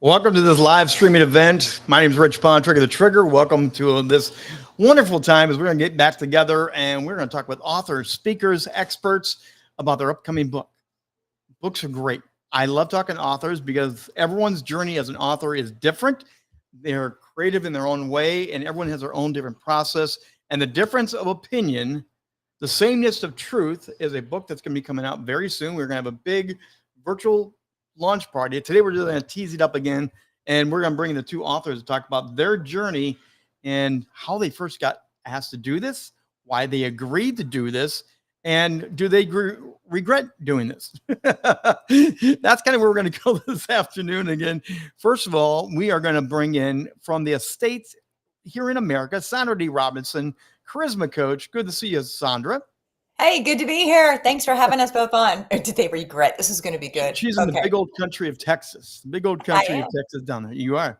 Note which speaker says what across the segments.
Speaker 1: Welcome to this live streaming event. My name is Rich Pond, Trigger the Trigger. Welcome to this wonderful time as we're going to get back together and we're going to talk with authors, speakers, experts about their upcoming book. Books are great. I love talking to authors because everyone's journey as an author is different. They're creative in their own way and everyone has their own different process. And the difference of opinion, the Sameness of Truth, is a book that's going to be coming out very soon. We're going to have a big virtual launch party. Today we're just going to tease it up again, and we're going to bring the two authors to talk about their journey and how they first got asked to do this, why they agreed to do this, and do they regret doing this? That's kind of where we're going to go this afternoon. Again, first of all, we are going to bring in from the estates here in America, Sandra Dee Robinson, charisma coach. Good to see you, Sandra.
Speaker 2: Hey, good to be here. Thanks for having us both on. Or did they regret? This is going to be good.
Speaker 1: She's in the big old country of Texas. The big old country of Texas down there. You are.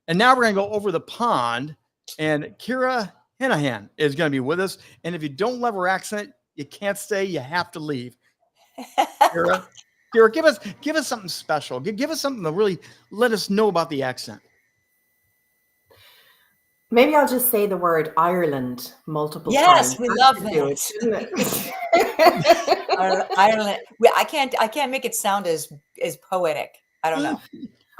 Speaker 1: And now we're going to go over the pond, and Ciara Heneghan is going to be with us. And if you don't love her accent, you can't stay. You have to leave. Ciara, give us something special. Give us something to really let us know about the accent.
Speaker 3: Maybe I'll just say the word Ireland multiple times.
Speaker 2: Yes, we love that. Ireland. I can't make it sound as poetic. I don't know.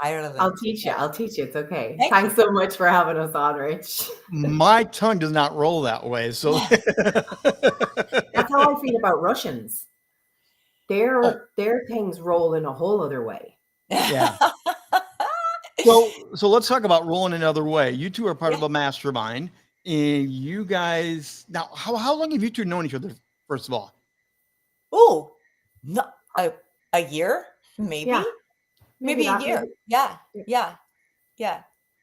Speaker 2: Ireland.
Speaker 3: I'll teach you. It's okay. Thanks so much for having us on, Rich.
Speaker 1: My tongue does not roll that way. So
Speaker 3: that's how I feel about Russians. Their things roll in a whole other way.
Speaker 1: Yeah. So let's talk about rolling another way. You two are part of a mastermind, and you guys now. How long have you two known each other? First of all,
Speaker 2: a year, maybe a year. Yeah.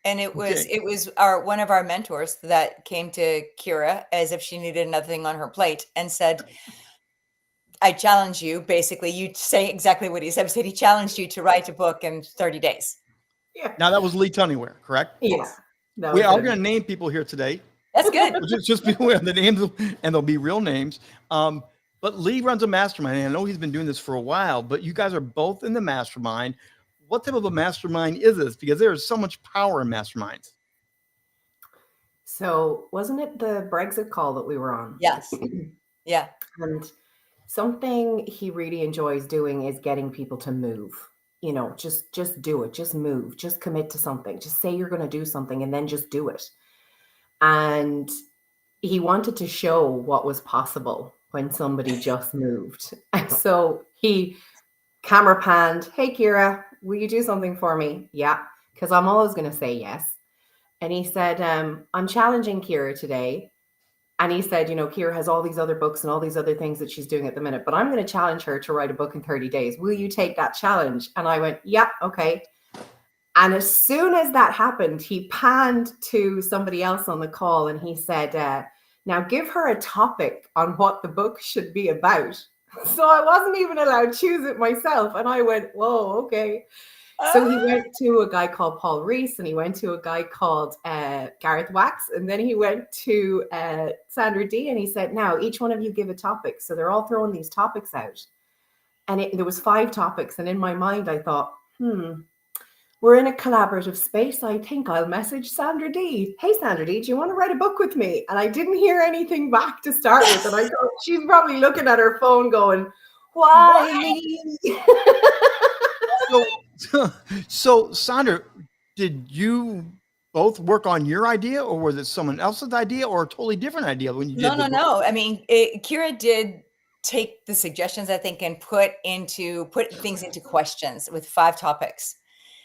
Speaker 2: And it was one of our mentors that came to Ciara as if she needed another thing on her plate and said, "I challenge you." Basically, you say exactly what he said. He said he challenged you to write a book in 30 days.
Speaker 1: Yeah. Now that was Lee Tunnyware, correct?
Speaker 3: Yes.
Speaker 1: We are going to name people here today.
Speaker 2: That's good.
Speaker 1: just be aware of the names, and they'll be real names. But Lee runs a mastermind, and I know he's been doing this for a while. But you guys are both in the mastermind. What type of a mastermind is this? Because there is so much power in masterminds.
Speaker 3: So wasn't it the Brexit call that we were on?
Speaker 2: Yes. Yeah.
Speaker 3: And something he really enjoys doing is getting people to move. You know, just do it, just move, just commit to something, just say you're going to do something and then just do it. And he wanted to show what was possible when somebody just moved. And so he camera panned, "Hey, Ciara, will you do something for me?" "Yeah," because I'm always going to say yes. And he said, "I'm challenging Ciara today." And he said, you know, Ciara has all these other books and all these other things that she's doing at the minute, but I'm going to challenge her to write a book in 30 days. Will you take that challenge? And I went, "Yeah, okay." And as soon as that happened, he panned to somebody else on the call and he said, "Now give her a topic on what the book should be about." So I wasn't even allowed to choose it myself. And I went, "Whoa, okay." So he went to a guy called Paul Rees, and he went to a guy called Gareth Wax, and then he went to Sandra Dee, and he said, "Now each one of you give a topic." So they're all throwing these topics out, and there was 5 topics. And in my mind, I thought, we're in a collaborative space. I think I'll message Sandra Dee. "Hey, Sandra Dee, do you want to write a book with me?" And I didn't hear anything back to start with, and I thought she's probably looking at her phone, going, "Why me?"
Speaker 1: So Sandra, did you both work on your idea, or was it someone else's idea, or a totally different idea when you did?
Speaker 2: No. I mean, Ciara did take the suggestions, I think, and put things into questions with 5 topics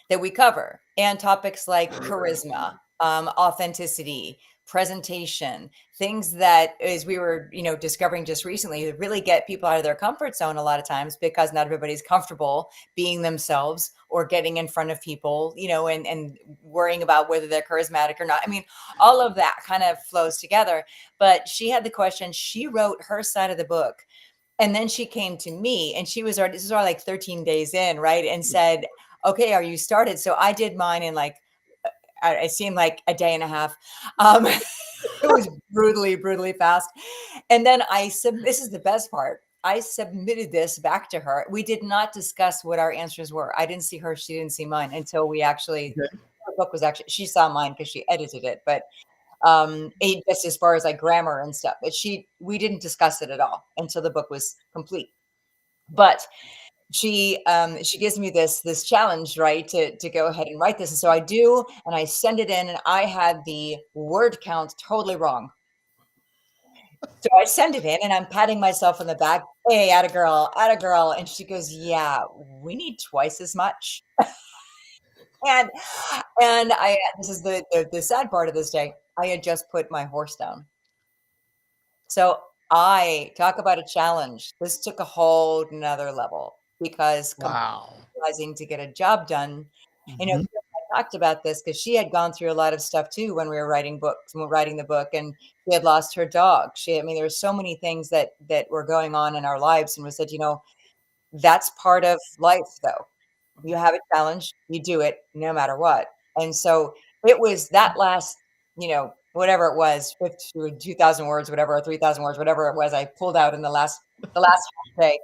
Speaker 2: that we cover, and topics like charisma, authenticity, presentation, things that, as we were, discovering just recently, really get people out of their comfort zone a lot of times because not everybody's comfortable being themselves or getting in front of people, and worrying about whether they're charismatic or not. I mean, all of that kind of flows together. But she had the question, she wrote her side of the book, and then she came to me, and she was this is already like 13 days in, right? And said, "Okay, are you started?" So I did mine in it seemed like a day and a half. It was brutally fast. And then this is the best part. I submitted this back to her. We did not discuss what our answers were. I didn't see her, she didn't see mine until we actually,
Speaker 1: Okay.
Speaker 2: the book was actually, she saw mine because she edited it, but just as far as like grammar and stuff, but we didn't discuss it at all until the book was complete. But she gives me this challenge, right, to go ahead and write this. And so I do, and I send it in, and I had the word count totally wrong. So I send it in, and I'm patting myself on the back. Hey, atta girl, atta girl. And she goes, yeah, we need twice as much. and this is the sad part of this day. I had just put my horse down. So I talk about a challenge. This took a whole nother level because
Speaker 1: Wow.
Speaker 2: realizing to get a job done,
Speaker 1: Mhm.
Speaker 2: I talked about this because she had gone through a lot of stuff too when we were writing the book, and she had lost her dog. There were so many things that were going on in our lives, and we said, that's part of life though. You have a challenge, you do it no matter what. And so it was that last, whatever it was, 2,000 words, whatever, or 3,000 words, whatever it was, I pulled out in the last half day,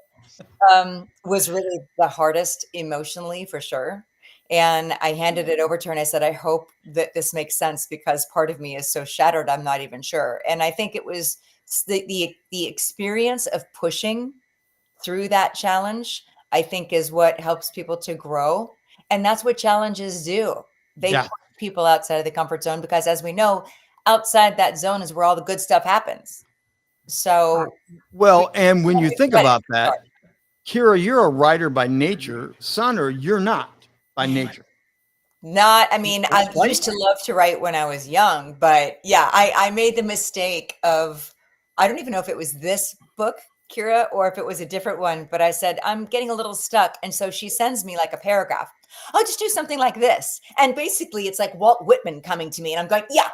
Speaker 2: was really the hardest emotionally for sure. And I handed it over to her and I said, I hope that this makes sense because part of me is so shattered, I'm not even sure. And I think it was the experience of pushing through that challenge, I think, is what helps people to grow. And that's what challenges do. They
Speaker 1: Yeah.
Speaker 2: push people outside of the comfort zone because, as we know, outside that zone is where all the good stuff happens. So,
Speaker 1: Well, and when you think
Speaker 2: but
Speaker 1: about that, Ciara, you're a writer by nature. Sandra, you're not by nature.
Speaker 2: I
Speaker 1: Right?
Speaker 2: used to love to write when I was young, but yeah, I made the mistake of, I don't even know if it was this book, Ciara, or if it was a different one, but I said, I'm getting a little stuck. And so she sends me like a paragraph. I'll just do something like this. And basically it's like Walt Whitman coming to me and I'm going, yeah,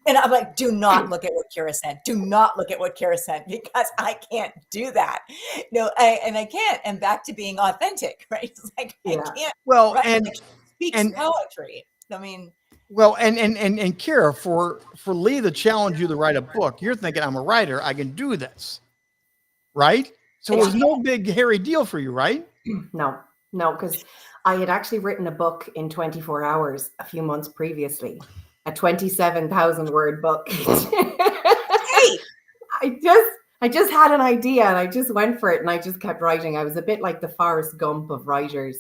Speaker 2: and I'm like, do not look at what Ciara sent. Do not look at what Ciara sent because I can't do that. I can't. And back to being authentic, right? It's like, I can't.
Speaker 1: Well,
Speaker 2: Right?
Speaker 1: and
Speaker 2: Like, she speaks
Speaker 1: and
Speaker 2: poetry. I mean,
Speaker 1: well, and Ciara, for Lee to challenge you to write a book, you're thinking, I'm a writer, I can do this, right? So it was no big hairy deal for you, right?
Speaker 3: No, because I had actually written a book in 24 hours a few months previously, a 27,000 word book.
Speaker 2: hey,
Speaker 3: I just had an idea and I just went for it and I just kept writing. I was a bit like the Forrest Gump of writers.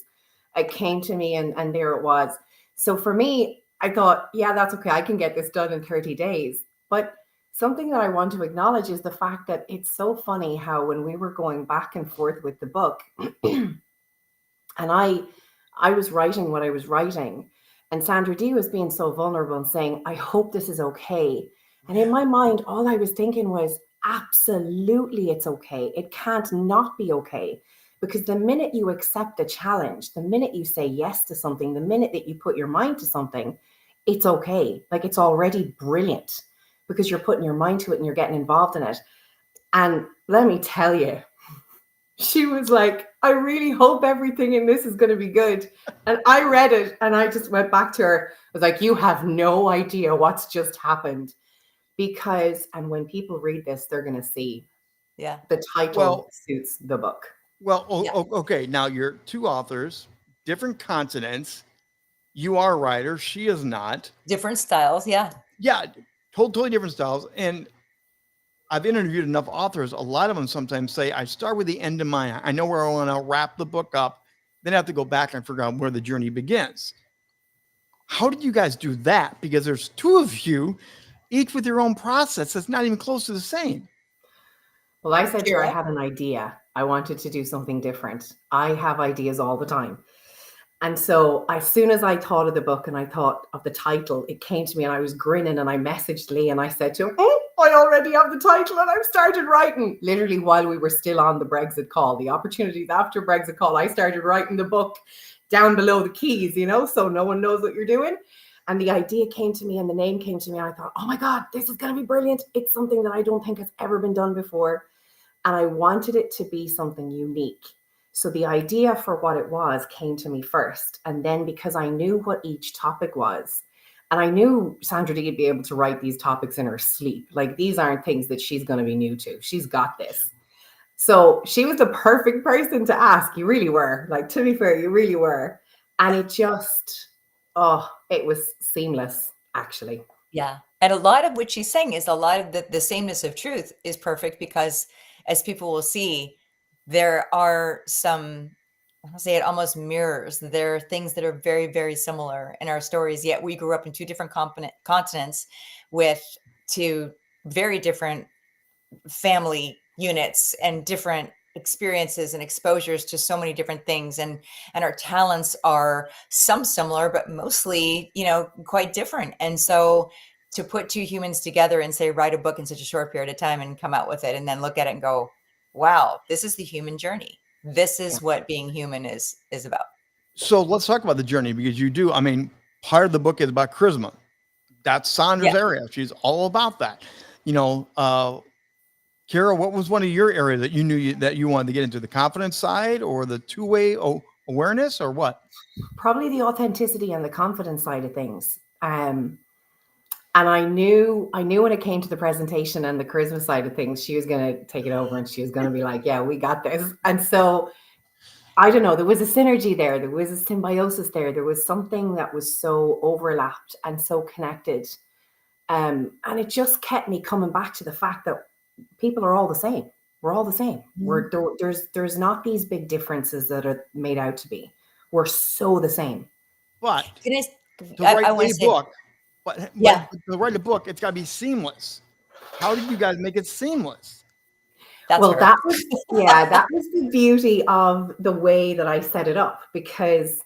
Speaker 3: It came to me and there it was. So for me, I thought, yeah, that's okay. I can get this done in 30 days. But something that I want to acknowledge is the fact that it's so funny how when we were going back and forth with the book, and I was writing what I was writing, and Sandra Dee was being so vulnerable and saying, I hope this is okay. And in my mind, all I was thinking was, absolutely, it's okay. It can't not be okay. Because the minute you accept a challenge, the minute you say yes to something, the minute that you put your mind to something, it's okay. Like it's already brilliant because you're putting your mind to it and you're getting involved in it. And let me tell you, she was like, I really hope everything in this is going to be good. And I read it and I just went back to her. I was like, you have no idea what's just happened. Because, and when people read this, they're going to see the title suits the book.
Speaker 1: Well, okay. Now you're two authors, different continents. You are a writer. She is not.
Speaker 2: different styles. Yeah.
Speaker 1: Yeah. Totally different styles. And I've interviewed enough authors. A lot of them sometimes say, I start with the end in mind. I know where I want to wrap the book up. Then I have to go back and figure out where the journey begins. How did you guys do that? Because there's two of you, each with your own process that's not even close to the same.
Speaker 3: Well, I said to her, I had an idea. I wanted to do something different. I have ideas all the time. And so as soon as I thought of the book and I thought of the title, it came to me and I was grinning and I messaged Lee and I said to him, I already have the title and I've started writing. Literally while we were still on the Brexit call, the opportunities after Brexit call, I started writing the book down below the keys, so no one knows what you're doing. And the idea came to me and the name came to me and I thought, oh my God, this is going to be brilliant. It's something that I don't think has ever been done before. And I wanted it to be something unique. So the idea for what it was came to me first. And then because I knew what each topic was, and I knew Sandra Dee would be able to write these topics in her sleep. Like these aren't things that she's going to be new to. She's got this. So she was the perfect person to ask. You really were. Like, to be fair, you really were. And it just, oh, it was seamless, actually.
Speaker 2: Yeah. And a lot of what she's saying is a lot of the sameness of truth is perfect because, as people will see, there are some, I'll say it almost mirrors. There are things that are very, very similar in our stories, yet we grew up in two different continents with two very different family units and different experiences and exposures to so many different things, and our talents are some similar but mostly, you know, quite different. And so to put two humans together and say write a book in such a short period of time and come out with it and then look at it and go, wow, this is the human journey, this is what being human is about.
Speaker 1: So let's talk about the journey, because you do, I mean, part of the book is about charisma. That's Sandra's area. She's all about that. You know, Ciara, what was one of your areas that you knew that you wanted to get into? The confidence side or the two-way awareness, or what?
Speaker 3: Probably the authenticity and the confidence side of things. And I knew when it came to the presentation and the charisma side of things, she was going to take it over and she was going to be like, yeah, we got this. And so I don't know, there was a synergy there. There was a symbiosis there. There was something that was so overlapped and so connected. And it just kept me coming back to the fact that people are all the same. We're all the same. There's not these big differences that are made out to be. We're so the same.
Speaker 1: But
Speaker 2: to
Speaker 1: write a book, but to write a book, it's got to be seamless. How did you guys make it seamless?
Speaker 3: That was the beauty of the way that I set it up, because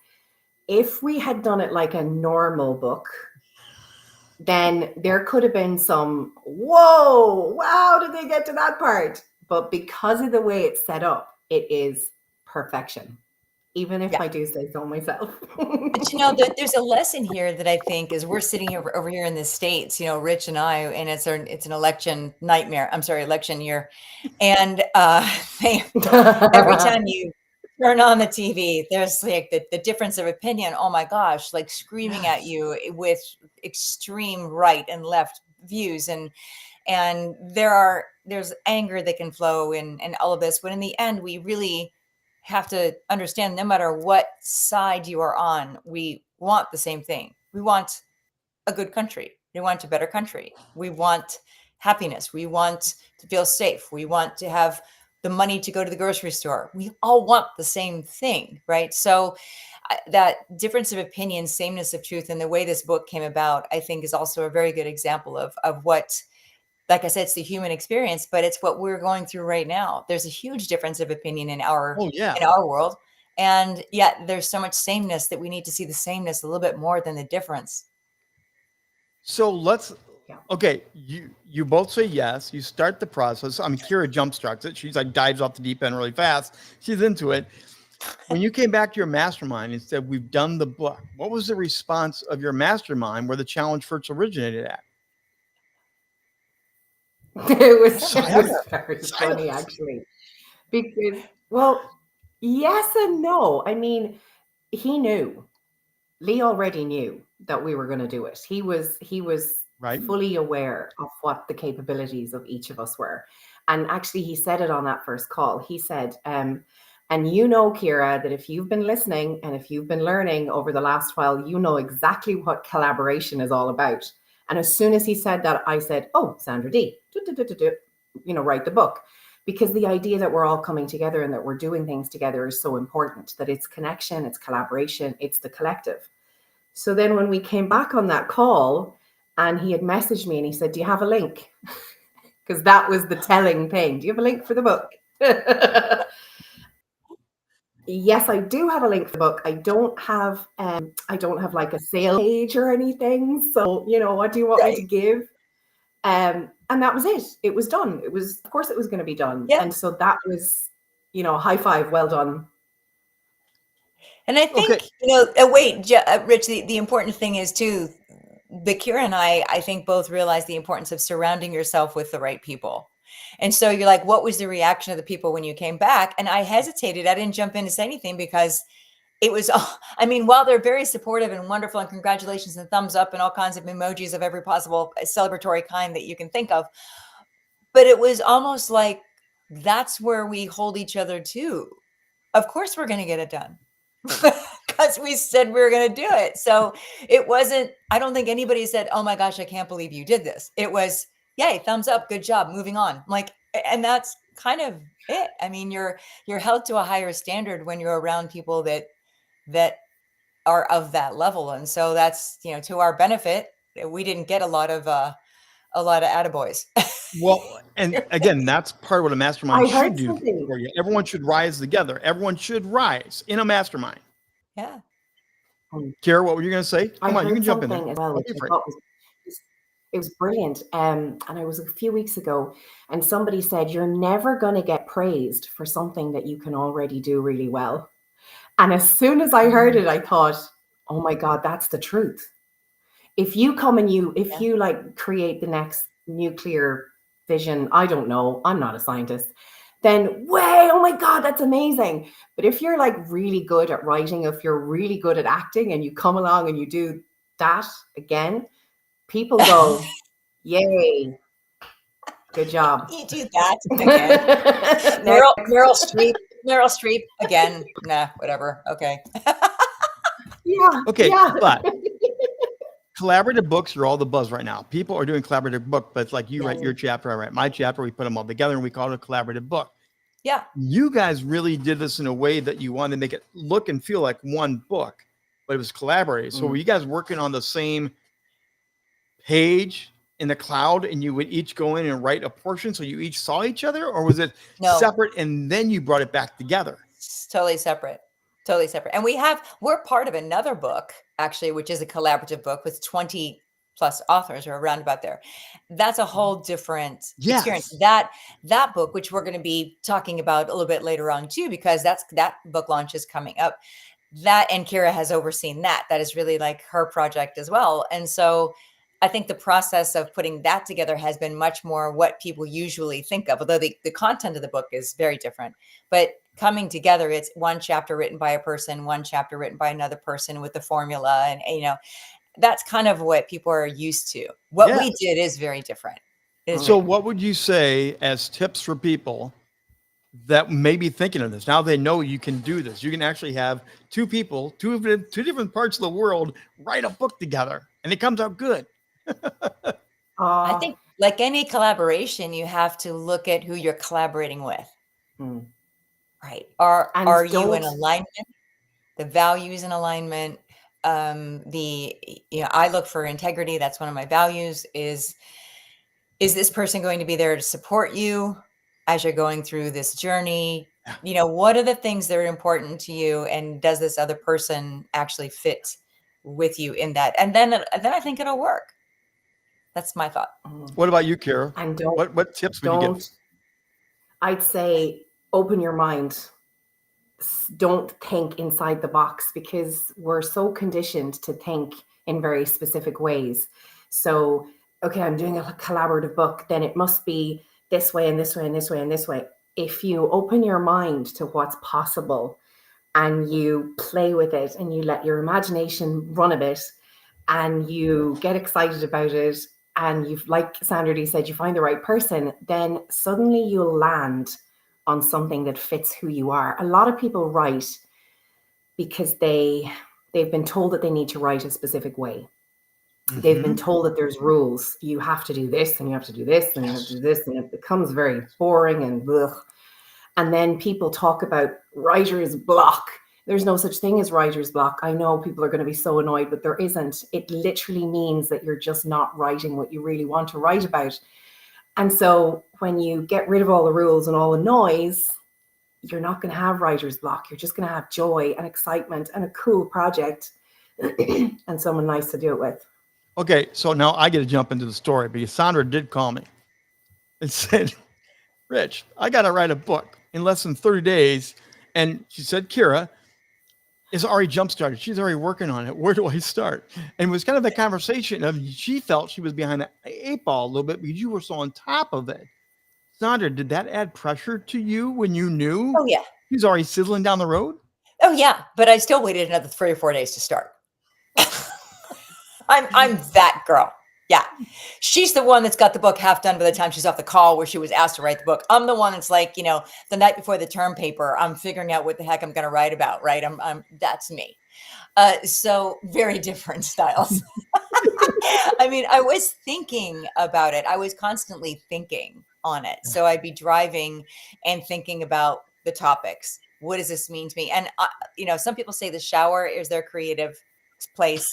Speaker 3: if we had done it like a normal book, then there could have been some, whoa, wow, did they get to that part? But because of the way it's set up, it is perfection, even if I do say so myself.
Speaker 2: But you know, there's a lesson here that I think is, we're sitting here over here in the States, you know, Rich and I, and it's an election nightmare. I'm sorry, election year. And every time you turn on the TV, there's like the difference of opinion. Oh my gosh, like screaming at you with extreme right and left views. And there's anger that can flow in all of this. When in the end, we really have to understand, no matter what side you are on, we want the same thing. We want a good country. We want a better country. We want happiness. We want to feel safe. We want to have the money to go to the grocery store. We all want the same thing, right? So that difference of opinion, sameness of truth, and the way this book came about, I think is also a very good example of what, like I said, it's the human experience, but it's what we're going through right now. There's a huge difference of opinion in our world. And yet there's so much sameness that we need to see the sameness a little bit more than the difference.
Speaker 1: So okay, you both say yes. You start the process. I mean, Ciara jumpstarts it. She's like dives off the deep end really fast. She's into it. When you came back to your mastermind and said, we've done the book, what was the response of your mastermind where the challenge first originated at?
Speaker 3: It was very funny, actually, because, well, yes and no. I mean, Lee already knew that we were going to do it. He was fully aware of what the capabilities of each of us were. And actually, he said it on that first call. He said, and you know, Ciara, that if you've been listening and if you've been learning over the last while, you know exactly what collaboration is all about. And as soon as he said that, I said, oh, Sandra Dee, write the book. Because the idea that we're all coming together and that we're doing things together is so important, that it's connection, it's collaboration, it's the collective. So then when we came back on that call and he had messaged me and he said, do you have a link? Because that was the telling thing. Do you have a link for the book? Yes, I do have a link for the book. I don't have like a sale page or anything. So, what do you want me to give? And that was it. It was done. It was, of course it was going to be done. Yeah. And so that was, high five, well done.
Speaker 2: And I think, Rich, the important thing is too, that Ciara and I think both realized the importance of surrounding yourself with the right people. And so you're like, what was the reaction of the people when you came back? And I hesitated. I didn't jump in to say anything because it was, while they're very supportive and wonderful and congratulations and thumbs up and all kinds of emojis of every possible celebratory kind that you can think of, but it was almost like that's where we hold each other to. Of course, we're going to get it done because we said we were going to do it. So it wasn't, I don't think anybody said, oh my gosh, I can't believe you did this. It was, yay, thumbs up, good job, moving on. Like, and that's kind of it. I mean, you're held to a higher standard when you're around people that are of that level. And so that's, to our benefit. We didn't get a lot of attaboys.
Speaker 1: Well, and again, that's part of what a mastermind
Speaker 3: I
Speaker 1: should
Speaker 3: heard
Speaker 1: do
Speaker 3: something.
Speaker 1: for you. Everyone should rise together. Everyone should rise in a mastermind.
Speaker 2: Yeah.
Speaker 1: Ciara, what were you going to say?
Speaker 3: I
Speaker 1: Come on, you
Speaker 3: heard
Speaker 1: can jump in there.
Speaker 3: something as well,
Speaker 1: Don't
Speaker 3: which
Speaker 1: be
Speaker 3: I
Speaker 1: afraid.
Speaker 3: thought it was brilliant. And it was a few weeks ago, and somebody said, you're never going to get praised for something that you can already do really well. And as soon as I heard it, I thought, oh my God, that's the truth. If you come and you like create the next nuclear vision, I don't know, I'm not a scientist, then oh my God, that's amazing. But if you're like really good at writing, if you're really good at acting and you come along and you do that again, people go, yay, good job.
Speaker 2: You do that again. Meryl Streep again. Nah, whatever. Okay.
Speaker 3: Yeah.
Speaker 1: Okay,
Speaker 3: Yeah.
Speaker 1: but collaborative books are all the buzz right now. People are doing collaborative book, but it's like you write your chapter, I write my chapter, we put them all together and we call it a collaborative book.
Speaker 2: Yeah.
Speaker 1: You guys really did this in a way that you wanted to make it look and feel like one book, but it was collaborative. So were you guys working on the same page in the cloud and you would each go in and write a portion so you each saw each other, or was it separate and then you brought it back together?
Speaker 2: It's totally separate. And we're part of another book actually, which is a collaborative book with 20 plus authors or around about there. That's a whole different experience. That book, which we're going to be talking about a little bit later on too, because that book launch is coming up. That, and Ciara has overseen that. That is really like her project as well. And so I think the process of putting that together has been much more what people usually think of, although the content of the book is very different. But coming together, it's one chapter written by a person, one chapter written by another person with the formula. And, that's kind of what people are used to. What we did is very different.
Speaker 1: So what would you say as tips for people that may be thinking of this? Now they know you can do this. You can actually have two people, two different parts of the world, write a book together and it comes out good.
Speaker 2: I think like any collaboration, you have to look at who you're collaborating with. Right. Are you in alignment? The values in alignment. I look for integrity. That's one of my values. Is this person going to be there to support you as you're going through this journey? What are the things that are important to you? And does this other person actually fit with you in that? And then I think it'll work. That's my thought.
Speaker 1: What about you, Ciara?
Speaker 3: And
Speaker 1: what tips would you give?
Speaker 3: I'd say open your mind. Don't think inside the box, because we're so conditioned to think in very specific ways. So, okay, I'm doing a collaborative book, then it must be this way and this way and this way and this way. If you open your mind to what's possible and you play with it and you let your imagination run a bit and you get excited about it, and you've, like Sandra Dee said, you find the right person, then suddenly you'll land on something that fits who you are. A lot of people write because they've been told that they need to write a specific way. They've been told that there's rules. You have to do this and you have to do this and you have to do this, and it becomes very boring and ugh. And then people talk about writer's block. There's no such thing as writer's block. I know people are going to be so annoyed, but there isn't. It literally means that you're just not writing what you really want to write about. And so when you get rid of all the rules and all the noise, you're not going to have writer's block. You're just going to have joy and excitement and a cool project and someone nice to do it with.
Speaker 1: Okay, so now I get to jump into the story because Sandra did call me and said, Rich, I got to write a book in less than 30 days. And she said, Ciara, it's already jump started. She's already working on it. Where do I start? And it was kind of the conversation of, she felt she was behind the 8 ball a little bit because you were so on top of it. Sandra, did that add pressure to you when you knew?
Speaker 2: Oh, yeah.
Speaker 1: He's already sizzling down the road?
Speaker 2: Oh, yeah. But I still waited another 3 or 4 days to start. I'm that girl. Yeah. She's the one that's got the book half done by the time she's off the call where she was asked to write the book. I'm the one that's like, the night before the term paper, I'm figuring out what the heck I'm going to write about, right? That's me. So very different styles. I mean, I was thinking about it. I was constantly thinking on it. So I'd be driving and thinking about the topics. What does this mean to me? And, some people say the shower is their creative place.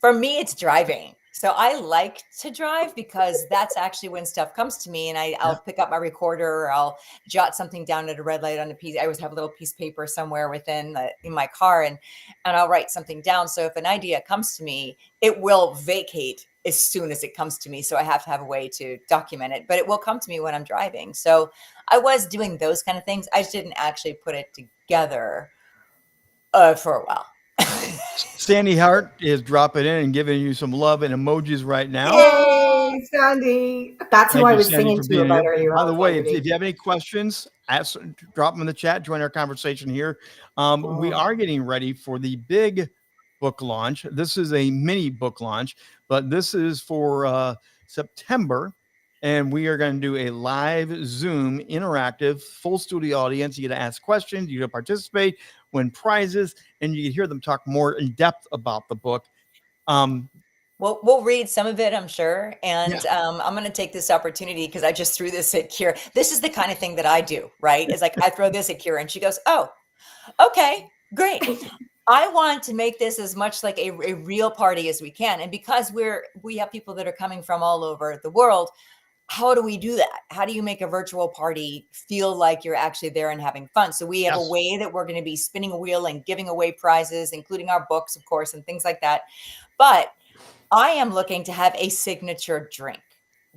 Speaker 2: For me, it's driving. So I like to drive because that's actually when stuff comes to me, and I'll pick up my recorder, or I'll jot something down at a red light on a piece. I always have a little piece of paper somewhere in my car, and I'll write something down. So if an idea comes to me, it will vacate as soon as it comes to me. So I have to have a way to document it, but it will come to me when I'm driving. So I was doing those kind of things. I just didn't actually put it together for a while.
Speaker 1: Sandy Hart is dropping in and giving you some love and emojis right now.
Speaker 3: Yay, Sandy. That's who
Speaker 1: Thank
Speaker 3: I
Speaker 1: you,
Speaker 3: was
Speaker 1: Sandy,
Speaker 3: singing
Speaker 1: for
Speaker 3: to
Speaker 1: being
Speaker 3: about
Speaker 1: here.
Speaker 3: earlier.
Speaker 1: By the way, if you have any questions, drop them in the chat. Join our conversation here. We are getting ready for the big book launch. This is a mini book launch, but this is for September. And we are going to do a live Zoom interactive full studio audience. You get to ask questions, you get to participate, win prizes, and you can hear them talk more in depth about the book.
Speaker 2: We'll read some of it, I'm sure. And I'm going to take this opportunity because I just threw this at Ciara. This is the kind of thing that I do, right? It's like I throw this at Ciara and she goes, oh, okay, great. I want to make this as much like a real party as we can. And because we have people that are coming from all over the world, how do we do that? How do you make a virtual party feel like you're actually there and having fun? So we have a way that we're going to be spinning a wheel and giving away prizes, including our books, of course, and things like that. But I am looking to have a signature drink.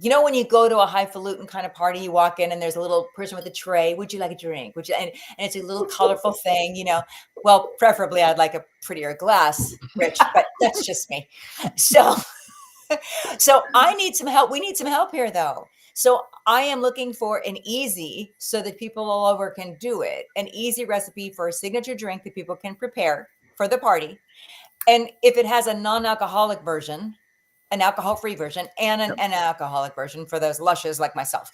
Speaker 2: You know, when you go to a highfalutin kind of party, you walk in and there's a little person with a tray. Would you like a drink? Would you? And it's a little colorful thing, Well, preferably I'd like a prettier glass, Rich, but that's just me. So I need some help. We need some help here, though. So I am looking for an easy, so that people all over can do it, an easy recipe for a signature drink that people can prepare for the party. And if it has a non-alcoholic version, an alcohol-free version, and an alcoholic version for those lushes like myself,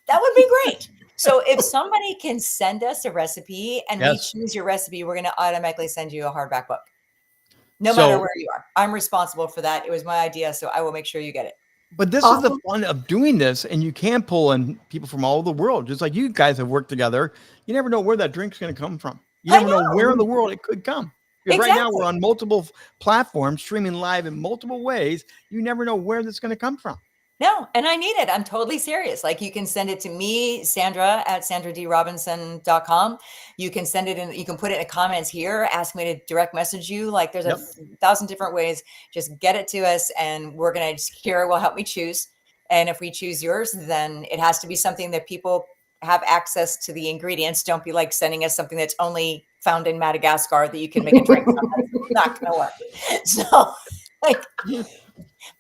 Speaker 2: that would be great. So if somebody can send us a recipe and we choose your recipe, we're going to automatically send you a hardback book. No matter where you are. I'm responsible for that. It was my idea, so I will make sure you get it.
Speaker 1: But this is the fun of doing this, and you can pull in people from all over the world, just like you guys have worked together. You never know where that drink's going to come from. You never know where in the world it could come. Because right now we're on multiple platforms, streaming live in multiple ways. You never know where that's going to come from.
Speaker 2: No, and I need it. I'm totally serious. Like, you can send it to me, Sandra, at SandraDRobinson.com. You can send it in, you can put it in the comments here, ask me to direct message you. Like, there's 1,000 different ways. Just get it to us, and we're going to, Ciara will help me choose. And if we choose yours, then it has to be something that people have access to the ingredients. Don't be like sending us something that's only found in Madagascar that you can make a drink from. It's not going to work. So, like,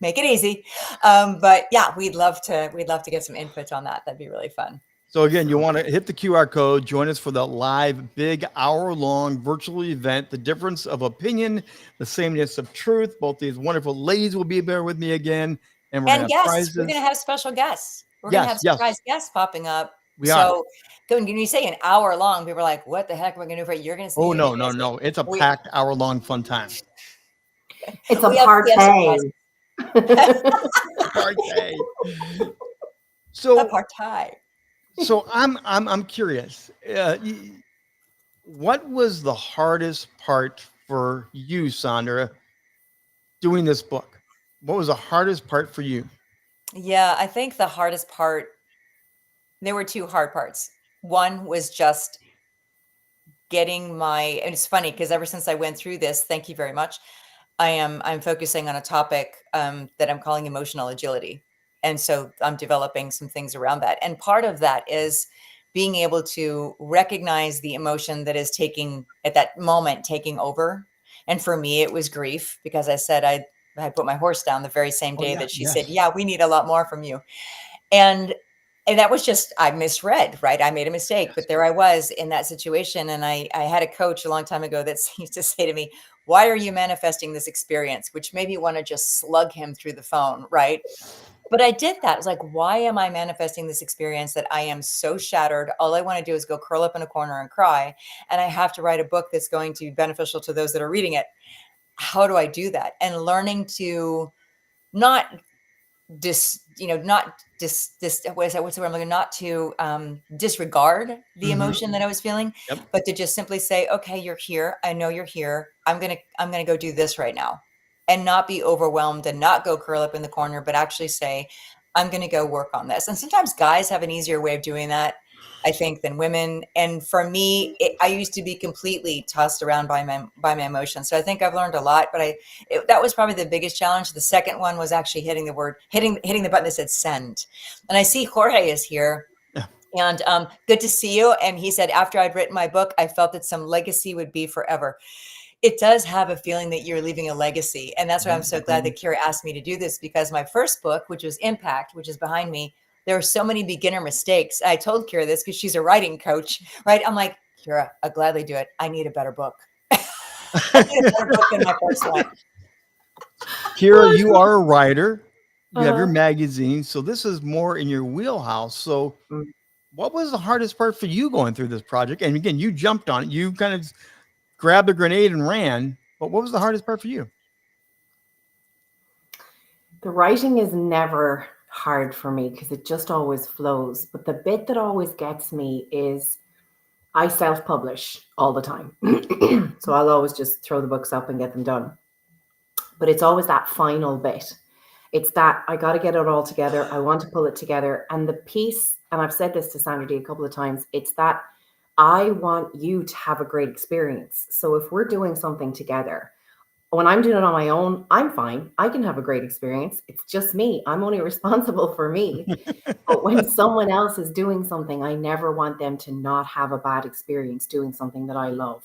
Speaker 2: make it easy. But yeah, we'd love to get some input on that. That'd be really fun.
Speaker 1: So again, you want to hit the QR code, join us for the live big hour-long virtual event, The Difference of Opinion, The Sameness of Truth. Both these wonderful ladies will be there with me again. And we're going to have prizes.
Speaker 2: We're going to have special guests. We're going to have surprise guests popping up.
Speaker 1: We are.
Speaker 2: When you say an hour long, people are like, what the heck are we going to do for it? You're going to see.
Speaker 1: Oh, no. It's a packed hour-long fun time.
Speaker 3: It's a party.
Speaker 1: Party. So I'm curious. What was the hardest part for you, Sandra, doing this book? What was the hardest part for you?
Speaker 2: Yeah, I think the hardest part, there were two hard parts. One was just getting and it's funny because ever since I went through this, thank you very much, I'm focusing on a topic that I'm calling emotional agility. And so I'm developing some things around that. And part of that is being able to recognize the emotion that is at that moment, taking over. And for me, it was grief, because I said I put my horse down the very same day that she said, yeah, we need a lot more from you. And And that was just, I misread, right? I made a mistake, but there I was in that situation. And I had a coach a long time ago that used to say to me, why are you manifesting this experience? Which made me want to just slug him through the phone, right? But I did that. I was like, why am I manifesting this experience that I am so shattered? All I want to do is go curl up in a corner and cry. And I have to write a book that's going to be beneficial to those that are reading it. How do I do that? And learning to not what's the word I'm looking, not to disregard the emotion that I was feeling,
Speaker 1: Yep.
Speaker 2: but to just simply say, okay, you're here. I know you're here. I'm going to go do this right now, and not be overwhelmed and not go curl up in the corner, but actually say, I'm going to go work on this. And sometimes guys have an easier way of doing that, I think, than women. And for me, I used to be completely tossed around by my emotions. So I think I've learned a lot, but that was probably the biggest challenge. The second one was actually hitting the button that said send. And I see Jorge is here.
Speaker 1: Yeah.
Speaker 2: And good to see you. And he said, after I'd written my book, I felt that some legacy would be forever. It does have a feeling that you're leaving a legacy. And that's why I'm so glad that Ciara asked me to do this, because my first book, which was Impact, which is behind me, there were so many beginner mistakes. I told Ciara this because she's a writing coach, right? I'm like, Ciara, I'll gladly do it. I need a better book. I need a better book than my first one.
Speaker 1: Ciara, you are a writer. You have your magazine. So this is more in your wheelhouse. So what was the hardest part for you going through this project? And again, you jumped on it. You kind of grabbed a grenade and ran. But what was the hardest part for you?
Speaker 3: The writing is never hard for me because it just always flows. But the bit that always gets me is I self-publish all the time. So I'll always just throw the books up and get them done. But it's always that final bit. It's that I got to get it all together. I want to pull it together. And the piece, and I've said this to Sandra Dee a couple of times, it's that I want you to have a great experience. So if we're doing something together, when I'm doing it on my own, I'm fine. I can have a great experience. It's just me. I'm only responsible for me. But when someone else is doing something, I never want them to not have a bad experience doing something that I love.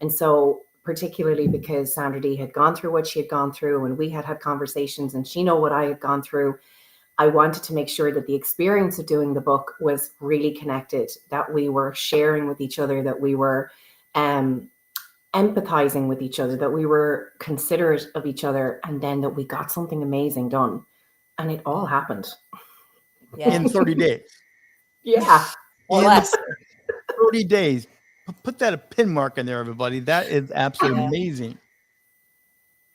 Speaker 3: And so particularly because Sandra Dee had gone through what she had gone through, and we had had conversations, and she knew what I had gone through, I wanted to make sure that the experience of doing the book was really connected, that we were sharing with each other, that we were empathizing with each other, that we were considerate of each other, and then that we got something amazing done. And it all happened.
Speaker 1: In 30 days.
Speaker 3: Yeah.
Speaker 2: Or less.
Speaker 1: 30 days. Put that a pin mark in there, everybody. That is absolutely amazing.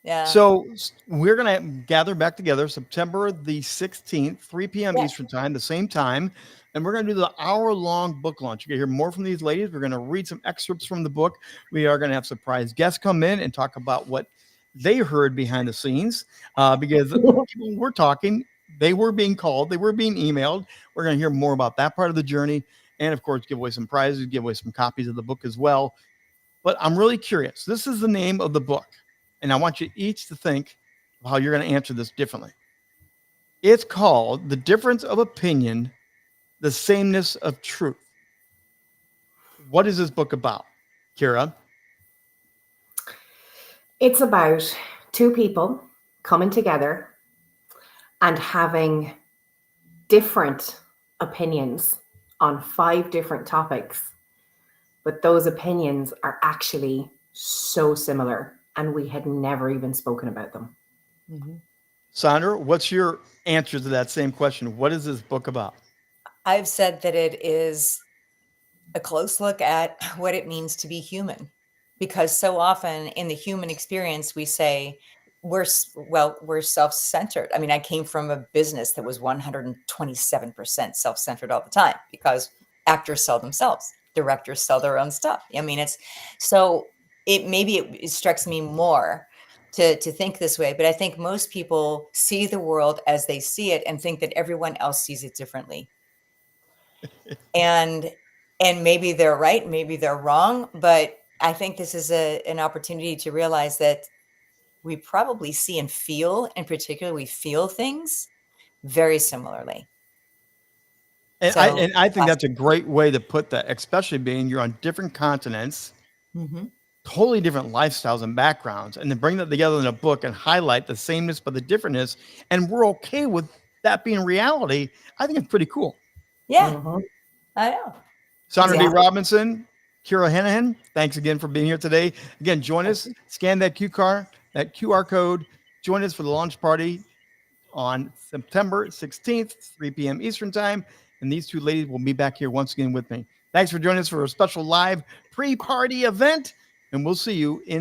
Speaker 2: Yeah.
Speaker 1: So we're going to gather back together September the 16th, 3 p.m. Eastern time, the same time. And we're going to do the hour-long book launch. You're going to hear more from these ladies. We're going to read some excerpts from the book. We are going to have surprise guests come in and talk about what they heard behind the scenes, because people were talking, they were being called, they were being emailed. We're going to hear more about that part of the journey. And of course, give away some prizes, give away some copies of the book as well. But I'm really curious. This is the name of the book. And I want you each to think of how you're going to answer this differently. It's called The Difference of Opinion, the Sameness of Truth. What is this book about, Ciara?
Speaker 3: It's about two people coming together and having different opinions on 5 different topics, but those opinions are actually so similar, and we had never even spoken about them.
Speaker 2: Mm-hmm.
Speaker 1: Sandra, what's your answer to that same question? What is this book about?
Speaker 2: I've said that it is a close look at what it means to be human, because so often in the human experience, we say we're self-centered. I mean, I came from a business that was 127% self-centered all the time, because actors sell themselves, directors sell their own stuff. I mean, it strikes me more to think this way, but I think most people see the world as they see it and think that everyone else sees it differently. And maybe they're right, maybe they're wrong, but I think this is an opportunity to realize that we probably see and feel, in particular, we feel things very similarly.
Speaker 1: And I think that's a great way to put that, especially being you're on different continents, totally different lifestyles and backgrounds, and then bring that together in a book and highlight the sameness but the differentness, and we're okay with that being reality. I think it's pretty cool.
Speaker 2: Yeah,
Speaker 3: Mhm.
Speaker 2: I know.
Speaker 1: Sandra Dee
Speaker 2: Exactly.
Speaker 1: Robinson, Ciara Heneghan, thanks again for being here today. Again, join us. Scan that QR code. Join us for the launch party on September 16th, 3 p.m. Eastern Time. And these two ladies will be back here once again with me. Thanks for joining us for a special live pre-party event. And we'll see you in